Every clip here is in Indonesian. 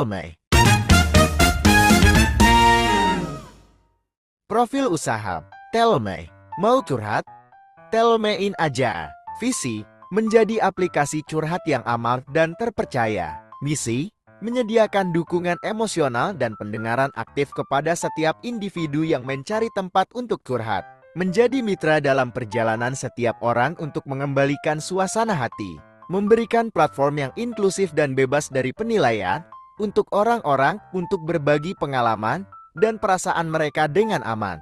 Telme. Profil usaha Telme. Mau curhat? Telmein aja. Visi, menjadi aplikasi curhat yang aman dan terpercaya. Misi, menyediakan dukungan emosional dan pendengaran aktif kepada setiap individu yang mencari tempat untuk curhat. Menjadi mitra dalam perjalanan setiap orang untuk mengembalikan suasana hati. Memberikan platform yang inklusif dan bebas dari penilaian, untuk orang-orang untuk berbagi pengalaman dan perasaan mereka dengan aman.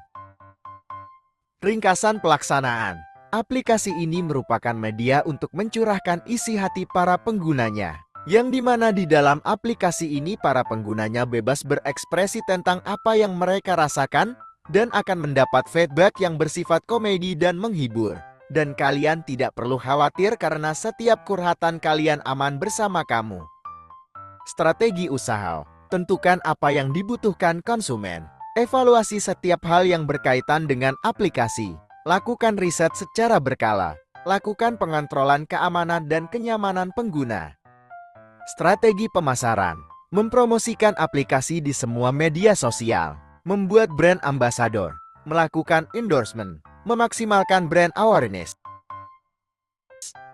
Ringkasan pelaksanaan. Aplikasi ini merupakan media untuk mencurahkan isi hati para penggunanya, yang dimana di dalam aplikasi ini para penggunanya bebas berekspresi tentang apa yang mereka rasakan dan akan mendapat feedback yang bersifat komedi dan menghibur. Dan kalian tidak perlu khawatir karena setiap curhatan kalian aman bersama kamu. Strategi usaha. Tentukan apa yang dibutuhkan konsumen. Evaluasi setiap hal yang berkaitan dengan aplikasi. Lakukan riset secara berkala. Lakukan pengontrolan keamanan dan kenyamanan pengguna. Strategi pemasaran. Mempromosikan aplikasi di semua media sosial. Membuat brand ambassador. Melakukan endorsement. Memaksimalkan brand awareness.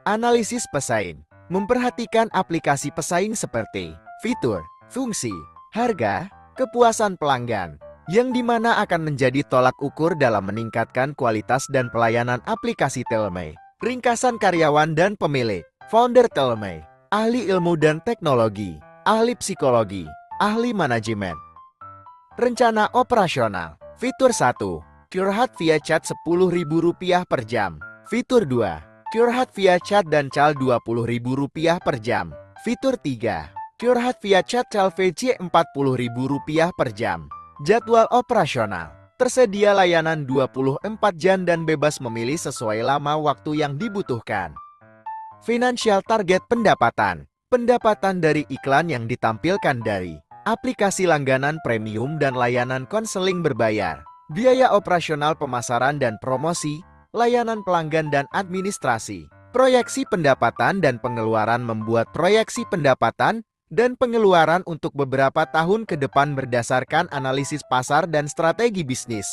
Analisis pesaing. Memperhatikan aplikasi pesaing seperti fitur, fungsi, harga, kepuasan pelanggan, yang dimana akan menjadi tolak ukur dalam meningkatkan kualitas dan pelayanan aplikasi Telme. Ringkasan karyawan dan pemilik. Founder Telme, ahli ilmu dan teknologi, ahli psikologi, ahli manajemen. Rencana operasional. Fitur 1. Curhat via chat Rp10.000 per jam. Fitur 2. Curhat via chat dan cal Rp20.000 per jam. Fitur 3. Curhat via chat cal VC Rp40.000 per jam. Jadwal operasional. Tersedia layanan 24 jam dan bebas memilih sesuai lama waktu yang dibutuhkan. Financial target pendapatan. Pendapatan dari iklan yang ditampilkan dari aplikasi langganan premium dan layanan konseling berbayar. Biaya operasional pemasaran dan promosi, layanan pelanggan dan administrasi. Proyeksi pendapatan dan pengeluaran. Membuat proyeksi pendapatan dan pengeluaran untuk beberapa tahun ke depan berdasarkan analisis pasar dan strategi bisnis.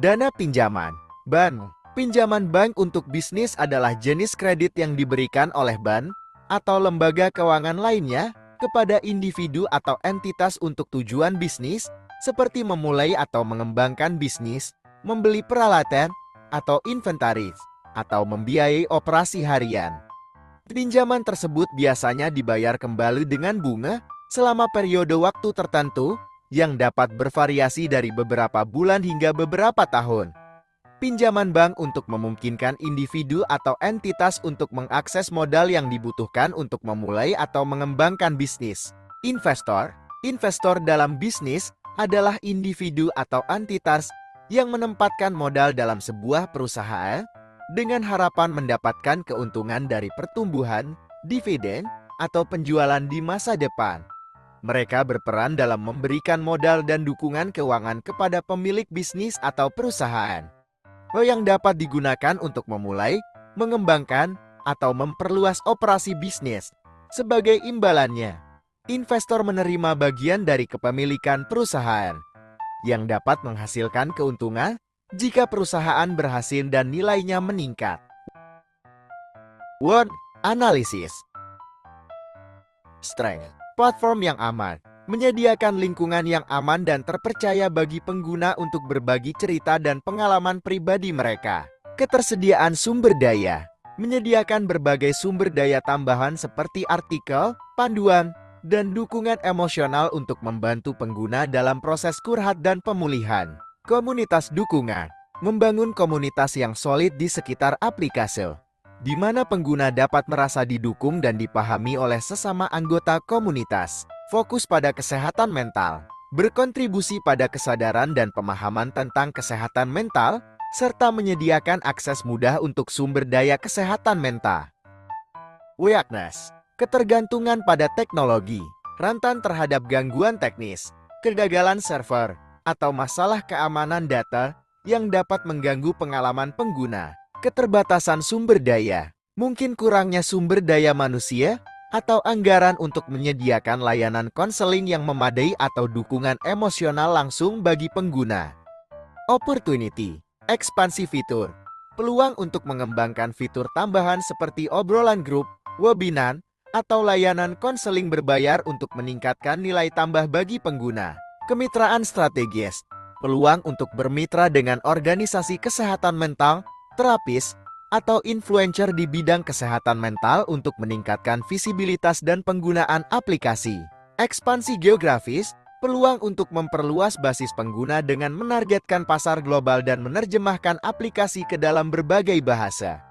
Dana pinjaman. Bank. Pinjaman bank untuk bisnis adalah jenis kredit yang diberikan oleh bank atau lembaga keuangan lainnya kepada individu atau entitas untuk tujuan bisnis, seperti memulai atau mengembangkan bisnis, membeli peralatan atau inventaris, atau membiayai operasi harian. Pinjaman tersebut biasanya dibayar kembali dengan bunga selama periode waktu tertentu yang dapat bervariasi dari beberapa bulan hingga beberapa tahun. Pinjaman bank untuk memungkinkan individu atau entitas untuk mengakses modal yang dibutuhkan untuk memulai atau mengembangkan bisnis. Investor. Investor dalam bisnis adalah individu atau entitas yang menempatkan modal dalam sebuah perusahaan dengan harapan mendapatkan keuntungan dari pertumbuhan, dividen, atau penjualan di masa depan. Mereka berperan dalam memberikan modal dan dukungan keuangan kepada pemilik bisnis atau perusahaan, yang dapat digunakan untuk memulai, mengembangkan, atau memperluas operasi bisnis. Sebagai imbalannya, investor menerima bagian dari kepemilikan perusahaan, yang dapat menghasilkan keuntungan jika perusahaan berhasil dan nilainya meningkat. Word Analysis. Strength. Platform yang aman. Menyediakan lingkungan yang aman dan terpercaya bagi pengguna untuk berbagi cerita dan pengalaman pribadi mereka. Ketersediaan sumber daya. Menyediakan berbagai sumber daya tambahan seperti artikel, panduan, dan dukungan emosional untuk membantu pengguna dalam proses curhat dan pemulihan. Komunitas dukungan. Membangun komunitas yang solid di sekitar aplikasi, di mana pengguna dapat merasa didukung dan dipahami oleh sesama anggota komunitas. Fokus pada kesehatan mental. Berkontribusi pada kesadaran dan pemahaman tentang kesehatan mental, serta menyediakan akses mudah untuk sumber daya kesehatan mental. Awareness. ketergantungan pada teknologi, rentan terhadap gangguan teknis, kegagalan server, atau masalah keamanan data yang dapat mengganggu pengalaman pengguna, keterbatasan sumber daya, mungkin kurangnya sumber daya manusia, atau anggaran untuk menyediakan layanan konseling yang memadai atau dukungan emosional langsung bagi pengguna. Opportunity, ekspansi fitur, peluang untuk mengembangkan fitur tambahan seperti obrolan grup, webinar, atau layanan konseling berbayar untuk meningkatkan nilai tambah bagi pengguna. Kemitraan strategis, peluang untuk bermitra dengan organisasi kesehatan mental, terapis, atau influencer di bidang kesehatan mental untuk meningkatkan visibilitas dan penggunaan aplikasi. Ekspansi geografis, peluang untuk memperluas basis pengguna dengan menargetkan pasar global dan menerjemahkan aplikasi ke dalam berbagai bahasa.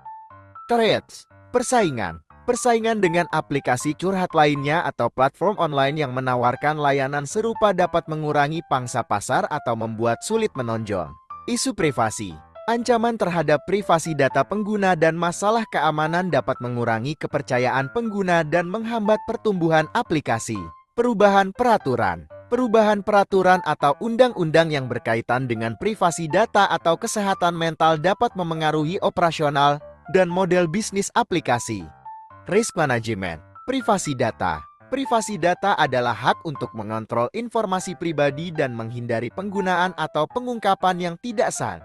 Threats, persaingan. Persaingan dengan aplikasi curhat lainnya atau platform online yang menawarkan layanan serupa dapat mengurangi pangsa pasar atau membuat sulit menonjol. Isu privasi. Ancaman terhadap privasi data pengguna dan masalah keamanan dapat mengurangi kepercayaan pengguna dan menghambat pertumbuhan aplikasi. Perubahan peraturan. Perubahan peraturan atau undang-undang yang berkaitan dengan privasi data atau kesehatan mental dapat memengaruhi operasional dan model bisnis aplikasi. Risk management, privasi data. Privasi data adalah hak untuk mengontrol informasi pribadi dan menghindari penggunaan atau pengungkapan yang tidak sah.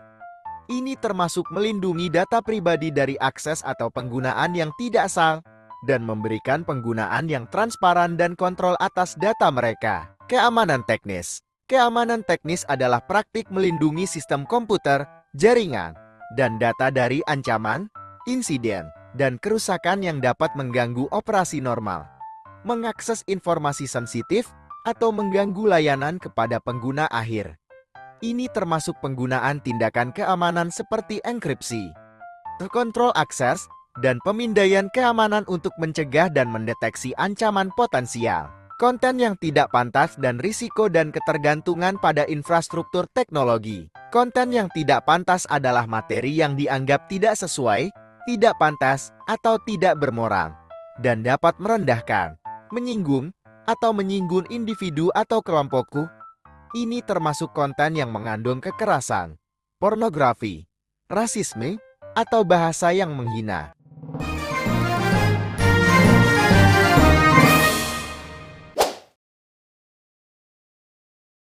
Ini termasuk melindungi data pribadi dari akses atau penggunaan yang tidak sah dan memberikan penggunaan yang transparan dan kontrol atas data mereka. Keamanan teknis. Keamanan teknis adalah praktik melindungi sistem komputer, jaringan, dan data dari ancaman, insiden, dan kerusakan yang dapat mengganggu operasi normal, mengakses informasi sensitif, atau mengganggu layanan kepada pengguna akhir. Ini termasuk penggunaan tindakan keamanan seperti enkripsi, kontrol akses, dan pemindaian keamanan untuk mencegah dan mendeteksi ancaman potensial. Konten yang tidak pantas dan risiko dan ketergantungan pada infrastruktur teknologi. Konten yang tidak pantas adalah materi yang dianggap tidak sesuai, tidak pantas, atau tidak bermoral, dan dapat merendahkan, menyinggung, atau menyinggung individu atau kelompokku. Ini termasuk konten yang mengandung kekerasan, pornografi, rasisme, atau bahasa yang menghina.